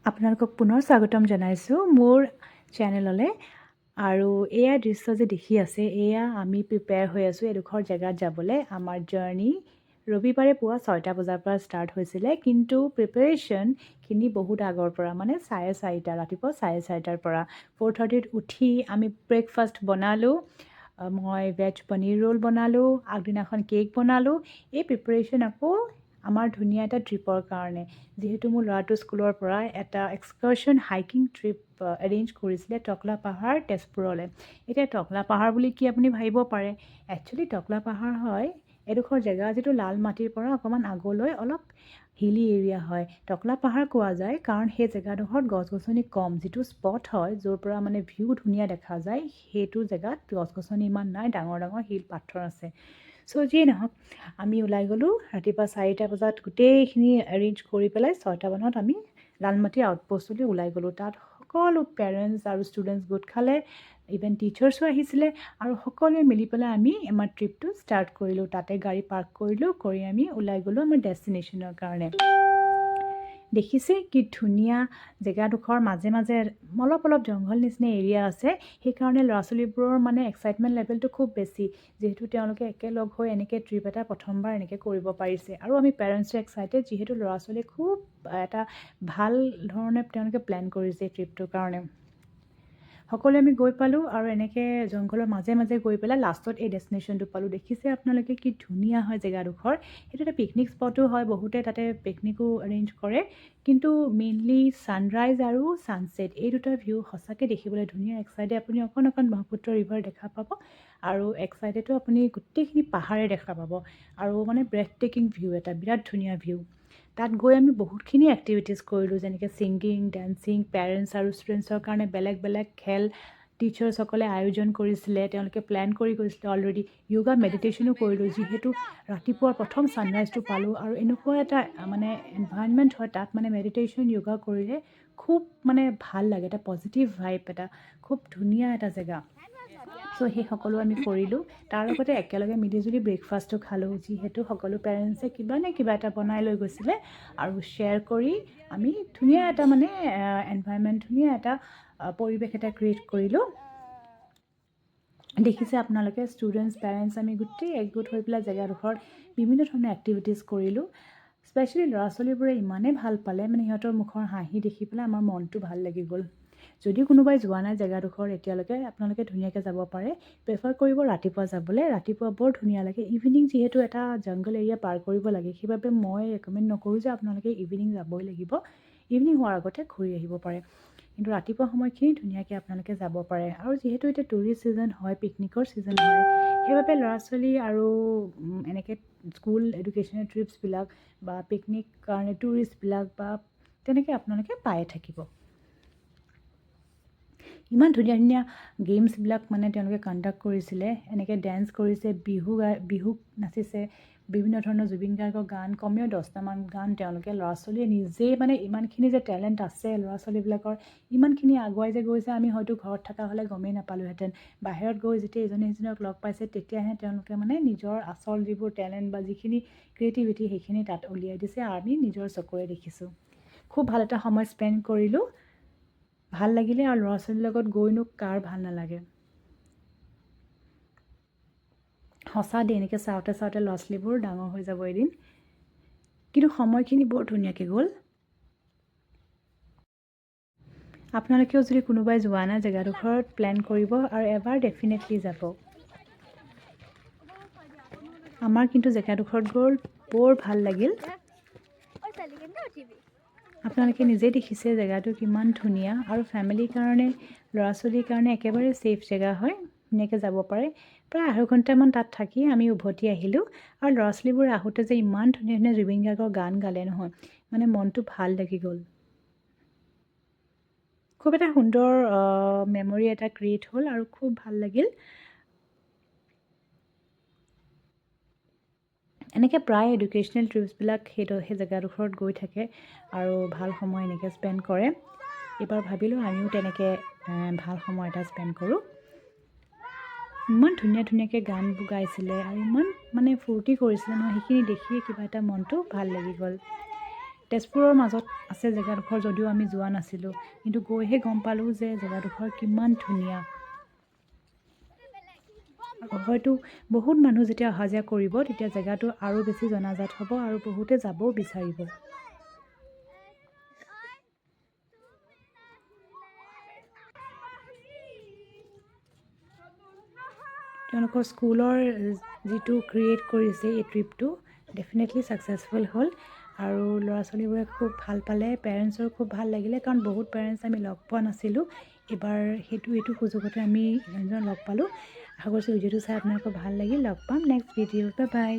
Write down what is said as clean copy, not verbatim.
আপোনালোকক পুনৰ স্বাগতম জনাইছোঁ মোৰ চেনেললৈ। আৰু এয়া দৃশ্য যে দেখি আছে, এয়া আমি প্ৰিপেয়াৰ হৈ আছোঁ এডোখৰ জেগাত যাবলৈ। আমাৰ জাৰ্ণি ৰবিবাৰে পুৱা 6টা বজাৰ পৰা ষ্টাৰ্ট হৈছিলে, কিন্তু প্ৰিপেৰেশ্যনখিনি বহুত আগৰ পৰা, মানে 4:30 ৰাতিপুৱা 4:30টাৰ পৰা 4:30ত উঠি আমি ব্ৰেকফাষ্ট বনালোঁ। মই ভেজ পনীৰ ৰোল বনালোঁ, আগদিনাখন কেক বনালোঁ। এই প্ৰিপেৰেশ্যন আকৌ আমাৰ ধুনীয়া এটা ট্ৰিপৰ কাৰণে, যিহেতু মোৰ ল'ৰাটো স্কুলৰ পৰা এটা এক্সকাৰ্ছন হাইকিং ট্ৰিপ এৰেঞ্জ কৰিছিলে টকলা পাহাৰ তেজপুৰলৈ। এতিয়া টকলা পাহাৰ বুলি কি আপুনি ভাবিব পাৰে, একচুৱেলি টকলা পাহাৰ হয় এডোখৰ জেগা যিটো লাল মাটিৰ পৰা অকণমান আগলৈ অলপ হিলি এৰিয়া হয়। টকলা পাহাৰ কোৱা যায় কাৰণ সেই জেগাডোখৰত গছ গছনি কম, যিটো স্পট হয় য'ৰ পৰা মানে ভিউ ধুনীয়া দেখা যায়, সেইটো জেগাত গছ গছনি ইমান নাই, ডাঙৰ ডাঙৰ শিল পাথৰ আছে। চ' যিয়ে নহওক, আমি ওলাই গ'লোঁ ৰাতিপুৱা 4টা বজাত, গোটেইখিনি এৰেঞ্জ কৰি পেলাই 6টা মানত আমি লালমাটি আউটপোষ্টলৈ ওলাই গ'লোঁ। তাত সকলো পেৰেণ্টছ আৰু ষ্টুডেণ্টছ গোট খালে, ইভেন টিচাৰ্ছো আহিছিলে, আৰু সকলোৱে মিলি পেলাই আমি আমাৰ ট্ৰিপটো ষ্টাৰ্ট কৰিলোঁ। তাতে গাড়ী পাৰ্ক কৰিলোঁ, কৰি আমি ওলাই গ'লোঁ আমাৰ ডেষ্টিনেশ্যনৰ কাৰণে। দেখিছে কি ধুনীয়া জেগাডোখৰ, মাজে মাজে অলপ অলপ জংঘল নিচিনা এৰিয়া আছে। সেইকাৰণে ল'ৰা ছোৱালীবোৰৰ মানে এক্সাইটমেণ্ট লেভেলটো খুব বেছি, যিহেতু তেওঁলোকে একেলগ হৈ এনেকৈ ট্ৰিপ এটা প্ৰথমবাৰ এনেকৈ কৰিব পাৰিছে। আৰু আমি পেৰেণ্টছো এক্সাইটেড, যিহেতু ল'ৰা ছোৱালীয়ে খুব এটা ভাল ধৰণে তেওঁলোকে প্লেন কৰিছে ট্ৰিপটোৰ কাৰণে। সকলোৱে আমি গৈ পালোঁ, আৰু এনেকৈ জংঘলৰ মাজে মাজে গৈ পেলাই লাষ্টত এই ডেষ্টিনেশ্যনটো পালোঁ। দেখিছে আপোনালোকে কি ধুনীয়া হয় জেগাডোখৰ। সেইটো এটা পিকনিক স্পটো হয়, বহুতে তাতে পিকনিকো এৰেঞ্জ কৰে, কিন্তু মেইনলি ছানৰাইজ আৰু ছানছেট এই দুটা ভিউ সঁচাকৈ দেখিবলৈ ধুনীয়া। এক চাইডে আপুনি অকণ ব্ৰহ্মপুত্ৰ ৰিভাৰ দেখা পাব, আৰু এক চাইডেতো আপুনি গোটেইখিনি পাহাৰে দেখা পাব, আৰু মানে ব্ৰেথ টেকিং ভিউ, এটা বিৰাট ধুনীয়া ভিউ। তাত গৈ আমি বহুতখিনি এক্টিভিটিজ কৰিলোঁ, যেনেকৈ ছিংগিং, ডান্সিং, পেৰেণ্টছ আৰু ষ্টুডেণ্টছৰ কাৰণে বেলেগ বেলেগ খেল টিচাৰ্ছসকলে আয়োজন কৰিছিলে, তেওঁলোকে প্লেন কৰি গৈছিলে অলৰেডি। য়োগা মেডিটেশ্যনো কৰিলোঁ, যিহেতু ৰাতিপুৱাৰ প্ৰথম ছানৰাইজটো পালোঁ, আৰু এনেকুৱা এটা মানে এনভাইৰনমেণ্ট হয় তাত, মানে মেডিটেশ্যন য়োগা কৰিলে খুব মানে ভাল লাগে, এটা পজিটিভ ভাইব, এটা খুব ধুনীয়া এটা জেগা। চ' সেই সকলো আমি কৰিলোঁ। তাৰ লগতে একেলগে মিলিজুলি ব্ৰেকফাষ্টো খালোঁ, যিহেতু সকলো পেৰেণ্টছে কিবা নে কিবা এটা বনাই লৈ গৈছিলে, আৰু শ্বেয়াৰ কৰি আমি ধুনীয়া এটা মানে এনভাইৰনমেণ্ট, ধুনীয়া এটা পৰিৱেশ এটা ক্ৰিয়েট কৰিলোঁ। দেখিছে আপোনালোকে, ষ্টুডেণ্টছ পেৰেণ্টছ আমি গোটেই একগোট হৈ পেলাই জেগাডোখৰত বিভিন্ন ধৰণৰ এক্টিভিটিজ কৰিলোঁ। স্পেচিয়েলি ল'ৰা ছোৱালীবোৰে ইমানেই ভাল পালে, মানে সিহঁতৰ মুখৰ হাঁহি দেখি পেলাই আমাৰ মনটো ভাল লাগি গ'ল। যদি কোনোবাই যোৱা নাই জেগাডোখৰ এতিয়ালৈকে, আপোনালোকে ধুনীয়াকৈ যাব পাৰে। প্ৰেফাৰ কৰিব ৰাতিপুৱা যাবলৈ, ৰাতিপুৱা বৰ ধুনীয়া লাগে। ইভিনিং যিহেতু এটা জংঘল এৰিয়া পাৰ কৰিব লাগে, সেইবাবে মই ৰেকমেণ্ড নকৰোঁ যে আপোনালোকে ইভিনিং যাবই লাগিব। ইভিনিং হোৱাৰ আগতে ঘূৰি আহিব পাৰে, কিন্তু ৰাতিপুৱা সময়খিনি ধুনীয়াকৈ আপোনালোকে যাব পাৰে। আৰু যিহেতু এতিয়া টুৰিষ্ট ছিজন হয়, পিকনিকৰ ছিজন হয়, সেইবাবে ল'ৰা ছোৱালী আৰু এনেকৈ স্কুল এডুকেশ্যনেল ট্ৰিপছবিলাক বা পিকনিক কাৰণে টুৰিষ্টবিলাক বা তেনেকৈ আপোনালোকে পায়ে থাকিব। ইমান ধুনীয়া ধুনীয়া গেমছবিলাক মানে তেওঁলোকে কণ্ডাক্ট কৰিছিলে, এনেকৈ ডেন্স কৰিছে, বিহু নাচিছে, বিভিন্ন ধৰণৰ জুবিন গাৰ্গৰ গান, কমেও 10টামান গান তেওঁলোকে ল'ৰা ছোৱালীয়ে নিজেই, মানে ইমানখিনি যে টেলেণ্ট আছে ল'ৰা ছোৱালীবিলাকৰ, ইমানখিনি আগুৱাই যে গৈছে, আমি হয়তো ঘৰত থকা হ'লে গমেই নাপালোঁহেঁতেন। বাহিৰত গৈ যেতিয়া ইজনে সিজনক লগ পাইছে, তেতিয়াহে তেওঁলোকে মানে নিজৰ আচল যিবোৰ টেলেণ্ট বা যিখিনি ক্ৰিয়েটিভিটি, সেইখিনি তাত উলিয়াই দিছে, আৰু আমি নিজৰ চকুৰে দেখিছোঁ। খুব ভাল এটা সময় স্পেণ্ড কৰিলোঁ, ভাল লাগিলে, আৰু ল'ৰা ছোৱালীৰ লগত গৈনো কাৰ ভাল নালাগে। সঁচা দেই, এনেকৈ চাওঁতে চাওঁতে ল'ৰা ছোৱালীবোৰ ডাঙৰ হৈ যাব এদিন, কিন্তু সময়খিনি বৰ ধুনীয়াকৈ গ'ল। আপোনালোকেও যদি কোনোবাই যোৱা নাই জেগাডোখৰত, প্লেন কৰিব, আৰু এবাৰ ডেফিনেটলি যাব। আমাৰ কিন্তু জেগাডোখৰত গ'ল বৰ ভাল লাগিল। আপোনালোকে নিজেই দেখিছে জেগাটো কিমান ধুনীয়া, আৰু ফেমিলিৰ কাৰণে, ল'ৰা ছোৱালীৰ কাৰণে একেবাৰে ছেফ জেগা হয়, ধুনীয়াকৈ যাব পাৰে। প্ৰায় 2.5 ঘণ্টামান তাত থাকি আমি উভতি আহিলোঁ, আৰু ল'ৰা ছোৱালীবোৰে আহোঁতে যে ইমান ধুনীয়া ধুনীয়া জুবিন গাৰ্গৰ গান গালে নহয়, মানে মনটো ভাল লাগি গ'ল। খুব এটা সুন্দৰ মেমৰি এটা ক্ৰিয়েট হ'ল, আৰু খুব ভাল লাগিল। এনেকৈ প্ৰায় এডুকেশ্যনেল ট্ৰিপছবিলাক সেই জেগাডোখৰত গৈ থাকে, আৰু ভাল সময় এনেকৈ স্পেণ্ড কৰে। এইবাৰ ভাবিলোঁ আমিও তেনেকৈ ভাল সময় এটা স্পেণ্ড কৰোঁ। ইমান ধুনীয়া ধুনীয়াকৈ গানবোৰ গাইছিলে, আৰু ইমান মানে ফূৰ্তি কৰিছিলে নহয়, সেইখিনি দেখিয়ে কিবা এটা মনটো ভাল লাগি গ'ল। তেজপুৰৰ মাজত আছে জেগাডোখৰ, যদিও আমি যোৱা নাছিলোঁ, কিন্তু গৈহে গম পালোঁ যে জেগাডোখৰ কিমান ধুনীয়া। হয়তো বহুত মানুহ যেতিয়া অহা যোৱা কৰিব তেতিয়া জেগাটো আৰু বেছি জনাজাত হ'ব আৰু বহুতে যাবও বিচাৰিব। তেওঁলোকৰ স্কুলৰ যিটো ক্ৰিয়েট কৰিছে এই ট্ৰিপটো ডেফিনেটলি ছাকচেছফুল হ'ল আৰু ল'ৰা ছোৱালীবোৰে খুব ভাল পালে, পেৰেণ্টছৰো খুব ভাল লাগিলে, কাৰণ বহুত পেৰেণ্টছ আমি লগ পোৱা নাছিলোঁ। এইবাৰ এইটো সুযোগতে আমি লগ পালোঁ। আশা কৰিছোঁ ভিডিঅ'টো চাই আপোনালোকৰ ভাল লাগিল। লগ পাম নেক্সট ভিডিঅ'। Bye bye.